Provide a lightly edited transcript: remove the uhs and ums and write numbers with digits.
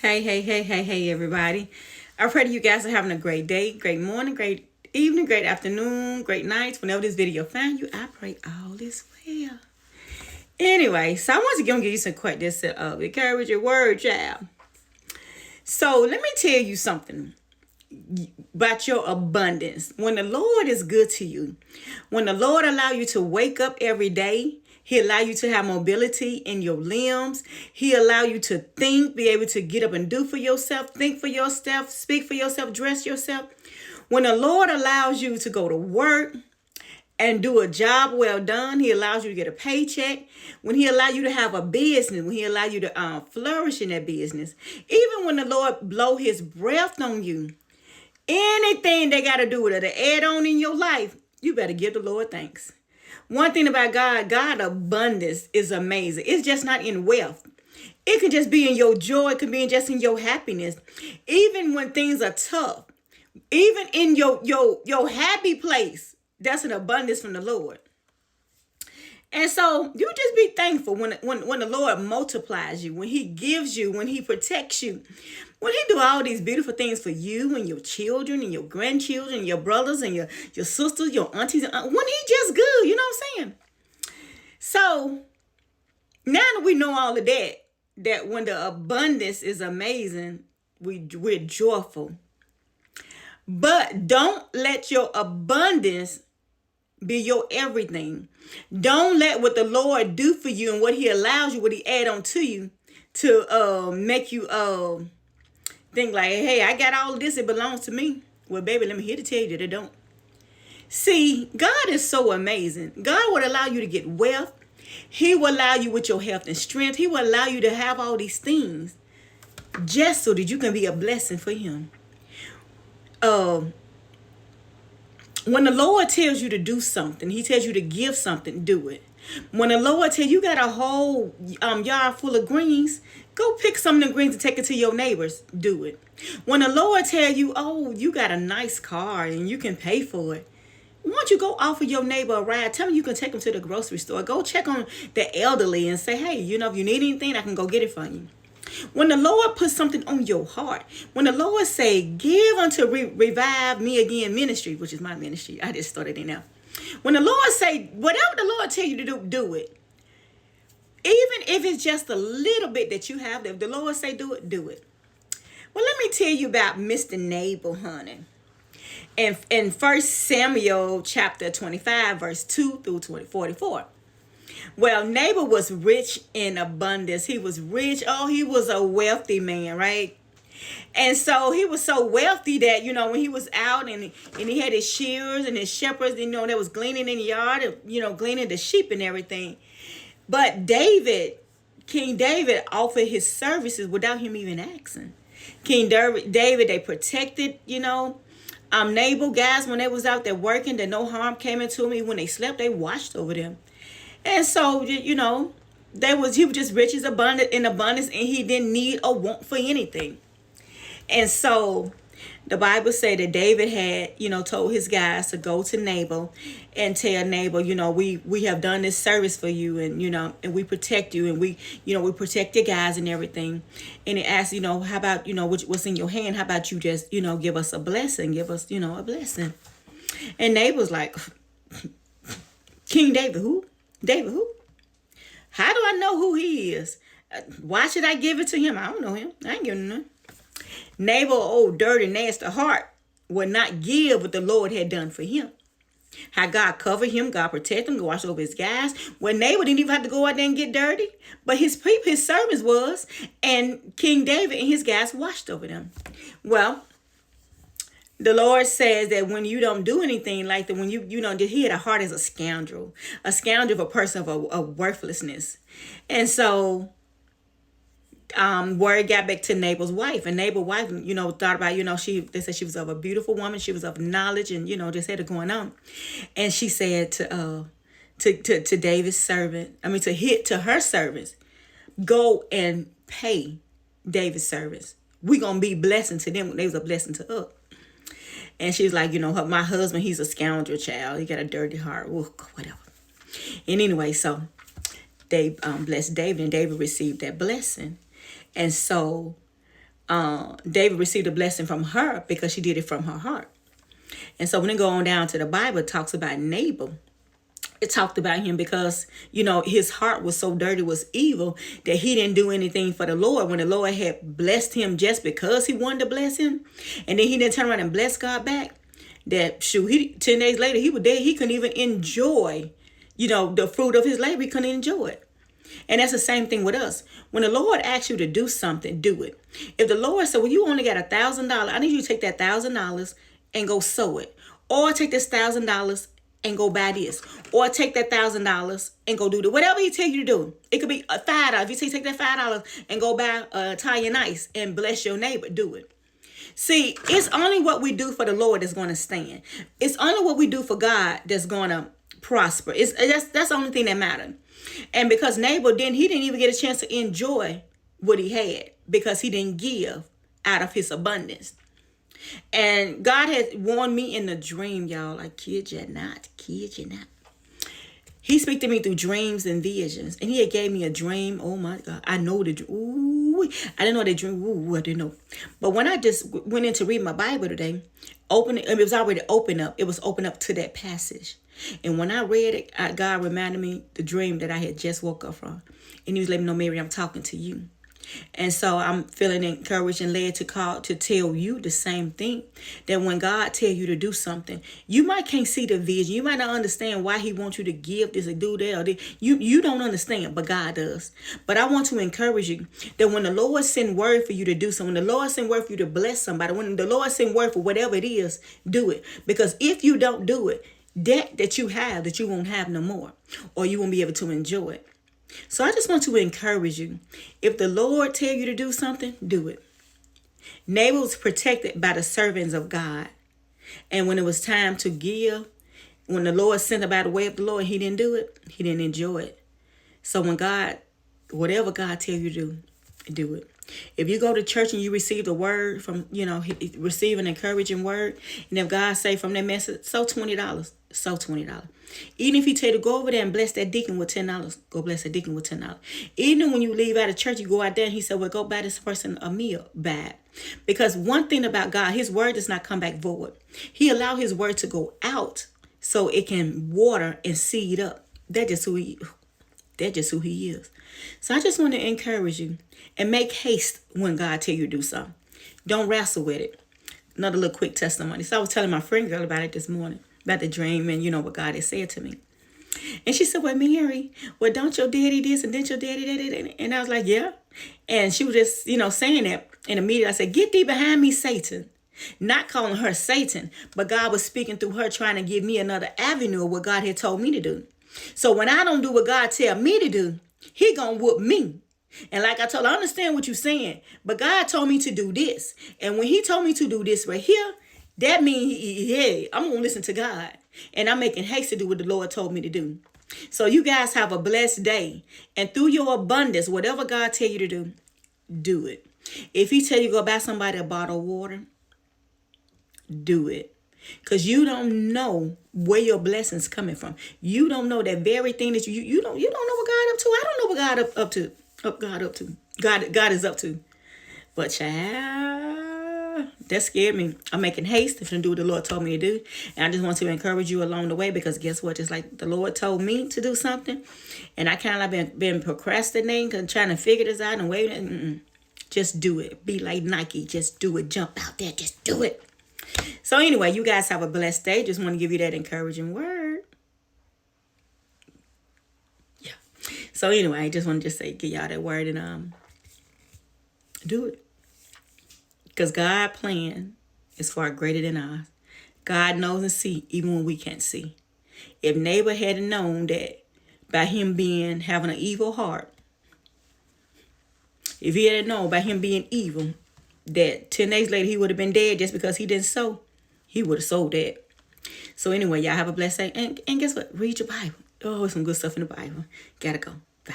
Hey, everybody. I pray that you guys are having a great day, great morning, great evening, great afternoon, great nights. Whenever this video finds you, I pray all is well. Anyway, so I want to give you some questions to encourage your word, child. So let me tell you something about your abundance. When the Lord is good to you, when the Lord allow you to wake up every day, He allow you to have mobility in your limbs. He allow you to think, be able to get up and do for yourself, think for yourself, speak for yourself, dress yourself. When the Lord allows you to go to work and do a job well done, He allows you to get a paycheck. When He allow you to have a business, when He allow you to flourish in that business, even when the Lord blow His breath on you, anything they got to do with it, to add on in your life, you better give the Lord thanks. One thing about God abundance is amazing. It's just not in wealth. It can just be in your joy. It can be just in your happiness. Even when things are tough, even in your happy place, that's an abundance from the Lord. And so you just be thankful when the Lord multiplies you, when He gives you, when He protects you, when He do all these beautiful things for you and your children and your grandchildren, your brothers and your sisters, your aunties, when He just good, you know what I'm saying? So now that we know all of that when the abundance is amazing, we're joyful. But don't let your abundance be your everything. Don't let what the Lord do for you and what He allows you, what He add on to you, to make you think like, hey, I got all of this, it belongs to me. Well, baby, let me here to tell you that it don't. See, God is so amazing. God would allow you to get wealth. He will allow you with your health and strength. He will allow you to have all these things just so that you can be a blessing for Him. When the Lord tells you to do something, He tells you to give something, do it. When the Lord tells you got a whole yard full of greens, go pick some of the greens and take it to your neighbors, do it. When the Lord tells you, oh, you got a nice car and you can pay for it, why don't you go offer your neighbor a ride? Tell them you can take them to the grocery store. Go check on the elderly and say, hey, if you need anything, I can go get it for you. When the Lord puts something on your heart, when the Lord say, give unto Revive Me Again ministry, which is my ministry, I just started it now. When the Lord say, whatever the Lord tell you to do it. Even if it's just a little bit that you have, if the Lord say do it, do it. Well, let me tell you about Mr. Nabal, honey. In 1 Samuel chapter 25, verse 2 through 44. Well, Nabal was rich in abundance. He was rich. Oh, he was a wealthy man, right? And so he was so wealthy that, when he was out and he had his shears and his shepherds, that was gleaning in the yard, gleaning the sheep and everything. But King David offered his services without him even asking. King David, they protected, Nabal guys when they was out there working, that no harm came into me. When they slept, they watched over them. And so, he was just rich in abundance, and he didn't need or want for anything. And so the Bible say that David had, told his guys to go to Nabal and tell Nabal, we have done this service for you, and, and we protect you, and we protect your guys and everything. And he asked, how about, what's in your hand? How about you just, give us a blessing, give us, a blessing. And Nabal's like, King David, who? David, who? How do I know who he is? Why should I give it to him? I don't know him. I ain't giving him none. Nabal, old dirty, nasty heart, would not give what the Lord had done for him. How God covered him, God protected him, God watched over his guys. Well, Nabal didn't even have to go out there and get dirty. But his people, his servants was, and King David and his guys watched over them. Well, the Lord says that when you don't do anything like that, when he had a heart as a scoundrel of a person of worthlessness. And so word got back to Nabal's wife, and Nabal's wife, thought about, they said she was of a beautiful woman, she was of knowledge, and, just had it going on. And she said to David's servant, to her servants, go and pay David's servants. We're going to be blessing to them when they was a blessing to us. And she was like, my husband, he's a scoundrel, child. He got a dirty heart. Ooh, whatever. And anyway, so they blessed David, and David received that blessing. And so David received a blessing from her because she did it from her heart. And so when it go on down to the Bible, it talks about Nabal. It talked about him because, his heart was so dirty, was evil, that he didn't do anything for the Lord when the Lord had blessed him just because he wanted to bless him. And then he didn't turn around and bless God back. That 10 days later, he was dead. He couldn't even enjoy, the fruit of his labor. He couldn't enjoy it. And that's the same thing with us. When the Lord asks you to do something, do it. If the Lord said, well, you only got $1,000, I need you to take that $1,000 and go sow it. Or take this $1,000 and go buy this. Or take that $1,000 and go do that. Whatever he tell you to do. It could be $5. If he say take that $5 and go buy Italian ice and bless your neighbor, do it. See, it's only what we do for the Lord that's going to stand. It's only what we do for God that's going to prosper. That's the only thing that matters. And because Nabal he didn't even get a chance to enjoy what he had because he didn't give out of his abundance. And God had warned me in the dream, y'all. I kid you not. He speak to me through dreams and visions. And he had gave me a dream. Oh my God. I know the dream. Ooh, I didn't know the dream. Ooh, I didn't know. But when I just went in to read my Bible today, it was already open up. It was open up to that passage. And when I read it, God reminded me the dream that I had just woke up from. And he was letting me know, Mary, I'm talking to you. And so I'm feeling encouraged and led to tell you the same thing. That when God tell you to do something, you might can't see the vision. You might not understand why he wants you to give this or do that. Or this. You don't understand, but God does. But I want to encourage you that when the Lord send word for you to do something, when the Lord send word for you to bless somebody, when the Lord send word for whatever it is, do it. Because if you don't do it, that you have, that you won't have no more, or you won't be able to enjoy it. So I just want to encourage you. If the Lord tell you to do something, do it. Nabal was protected by the servants of God. And when it was time to give, when the Lord sent about the way of the Lord, he didn't do it. He didn't enjoy it. So whatever God tell you to do it. If you go to church and you receive the word from, receive an encouraging word, and if God say from that message, sow $20, sow $20. Even if he tell you to go over there and bless that deacon with $10, go bless that deacon with $10. Even when you leave out of church, you go out there and he said, well, go buy this person a meal, buy. Because one thing about God, his word does not come back void. He allow his word to go out so it can water and seed up. That's just who he is. So I just want to encourage you and make haste when God tell you to do something. Don't wrestle with it. Another little quick testimony. So I was telling my friend girl about it this morning, about the dream and what God had said to me. And she said, well, Mary, don't your daddy this and then your daddy that? And I was like, yeah. And she was just, saying that. And immediately I said, get thee behind me, Satan. Not calling her Satan, but God was speaking through her, trying to give me another avenue of what God had told me to do. So when I don't do what God tell me to do, he gonna whoop me. And like I told her, I understand what you're saying, but God told me to do this. And when he told me to do this right here, that means, I'm going to listen to God. And I'm making haste to do what the Lord told me to do. So you guys have a blessed day. And through your abundance, whatever God tell you to do it. If he tell you to go buy somebody a bottle of water, do it. Because you don't know where your blessings coming from. You don't know that very thing that you don't know what God up to. I don't know what God is up to. But child, that scared me. I'm making haste to do what the Lord told me to do. And I just want to encourage you along the way, because guess what? Just like the Lord told me to do something, and I kind of been procrastinating and trying to figure this out and waiting. Just do it. Be like Nike. Just do it. Jump out there. Just do it. So anyway, you guys have a blessed day. Just want to give you that encouraging word. Yeah. So anyway, I just want to give y'all that word and do it. Because God's plan is far greater than ours. God knows and see even when we can't see. If Nabal had known that by him having an evil heart, if he had known by him being evil, that 10 days later he would have been dead just because he didn't sow, he would have sold that. So anyway, y'all have a blessed day. And guess what? Read your Bible. Oh, some good stuff in the Bible. Gotta go. Bye.